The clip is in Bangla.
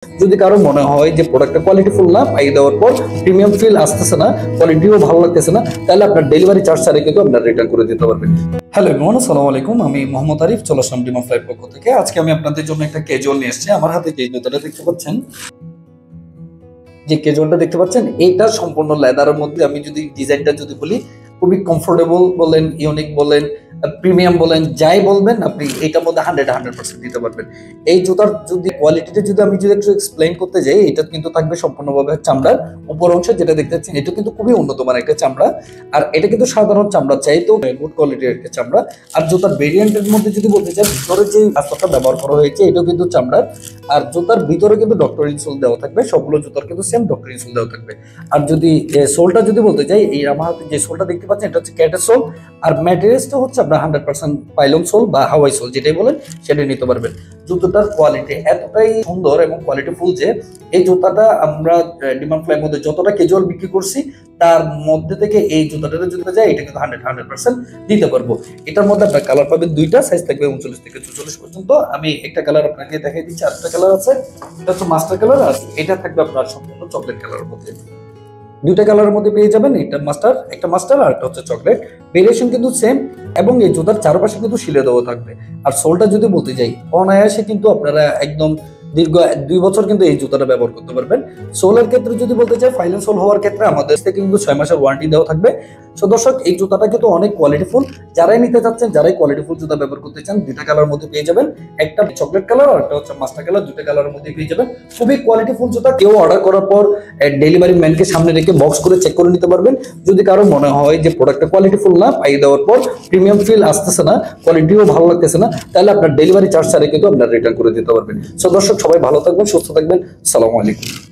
যদি কারো মনে হয় যে প্রোডাক্টটা কোয়ালিটিফুল না, পাইয়ে দেওয়ার পর প্রিমিয়াম ফিল আসতেছে না, কোয়ালিটিও ভালো লাগতেছে না, তাহলে আপনার ডেলিভারি চার্জ ছাড়াই কিন্তু আপনার রিটার্ন করে দিতে পারবেন। হ্যালো এভরিওয়ান, আসসালামু আলাইকুম। আমি মোহাম্মদ আরিফ, চলে আসলাম ডিমা ফ্লাই পক্ষ থেকে। আজকে আমি আপনাদের জন্য একটা ক্যাজুয়াল নিয়ে এসেছি। আমার হাতে যে জুতাটা দেখতে পাচ্ছেন, যে ক্যাজুয়ালটা দেখতে পাচ্ছেন, এইটা সম্পূর্ণ লেদারের মধ্যে। আমি যদি ডিজাইনটা যদি বলি, খুবই কমফোর্টেবল বলেন, ইউনিক বলেন, প্রিমিয়াম বলেন, যাই বলবেন আপনি এটার মধ্যে 100% দিতে পারবেন। এই জুতার যদি কোয়ালিটিটা যদি আমি যদি একটু এক্সপ্লেইন করতে যাই, এটা কিন্তু থাকবে সম্পূর্ণভাবে চামড়ার উপর অংশ, যেটা দেখতে পাচ্ছেন এটা কিন্তু খুবই উন্নত মানের একটা চামড়া। আর এটা কিন্তু সাধারণ চামড়া চাইতেও গুড কোয়ালিটির একটা চামড়া। আর জুতার ভেরিয়েন্টের মধ্যে যদি বলতে চাই, ভিতরে যে রাস্তাটা ব্যবহার করা হয়েছে এটাও কিন্তু চামড়ার। আর জুতার ভিতরে কিন্তু ডক্টর ইনসোল দেওয়া থাকবে, সবগুলো জুতার কিন্তু সেম ডক্টর ইনসোল দেওয়া থাকবে। আর যদি সোলটা যদি বলতে চাই, এই আমার হাতে যে সোলটা দেখতে পাচ্ছেন এটা হচ্ছে ক্যাটের সোল। আর ম্যাটেরিয়ালসটা হচ্ছে আপনার 100% পাইলন সোল বা হাওয়াই সোল, যেটাই বলেন সেটাই নিতে পারবেন। জুতোটার কোয়ালিটি এতটাই সুন্দর এবং কোয়ালিটিফুল যে এই জুতাটা আমরা ডিমান্ড ফ্লাইয়ের মধ্যে যতটা ক্যাজুয়াল বিক্রি করছি, তার মধ্যে থেকে এই জুতাটা যদি যায় এটা কিন্তু 100% দিতে পারবো। এটার মধ্যে আপনার কালার পাবেন দুইটা, সাইজ থাকবে 39 থেকে 44 পর্যন্ত। আমি একটা কালার আপনাকে দেখাই দিচ্ছি, আরেকটা কালার আছে, এটা হচ্ছে মাস্টার কালার। আর এটা থাকবে আপনার সম্পূর্ণ চকলেট কালারের মধ্যে। দুইটা কালারের মধ্যে পেয়ে যাবেন, একটা মাস্টার আর একটা হচ্ছে চকলেট। ভেরিয়েশন কিন্তু সেম, এবং এই জুতার চারপাশে কিন্তু শিলে দেওয়া থাকবে। আর সোলটা যদি বলতে যাই, অনায়াসে কিন্তু আপনারা একদম দীর্ঘ 2 বছর কিন্তু এই জুতাটা ব্যবহার করতে পারবেন। সোলের ক্ষেত্রে যদি বলতে চাই, ফাইনাল সোল হওয়ার ক্ষেত্রে আমাদের থেকে কিন্তু 6 মাসের ওয়ারেন্টি দেওয়া থাকবে। সো দর্শক, এই জুতাটা কিন্তু অনেক কোয়ালিটিফুল। যারাই নিতে চাচ্ছেন, যারাই কোয়ালিটিফুল জুতা ব্যবহার করতে চান, দুইটা কালার মধ্যে পেয়ে যাবেন, একটা চকলেট কালার আর একটা হচ্ছে মাস্টার কালার। দুইটা কালারের মধ্যে পেয়ে যাবেন খুবই কোয়ালিটিফুল জুতা। কেউ অর্ডার করার পর ডেলিভারি ম্যানকে সামনে রেখে বক্স করে চেক করে নিতে পারবেন। যদি কারো মনে হয় যে প্রোডাক্টটা কোয়ালিটিফুল না, পাইয়ে দেওয়ার পর প্রিমিয়াম ফিল আসতেছে না, কোয়ালিটিও ভালো লাগতেছে না, তাহলে আপনার ডেলিভারি চার্জ ছাড়াই কিন্তু আপনার রিটার্ন করে দিতে পারবেন। সো দর্শক, সবাই ভালো থাকবেন, সুস্থ থাকবেন। আসসালামু আলাইকুম।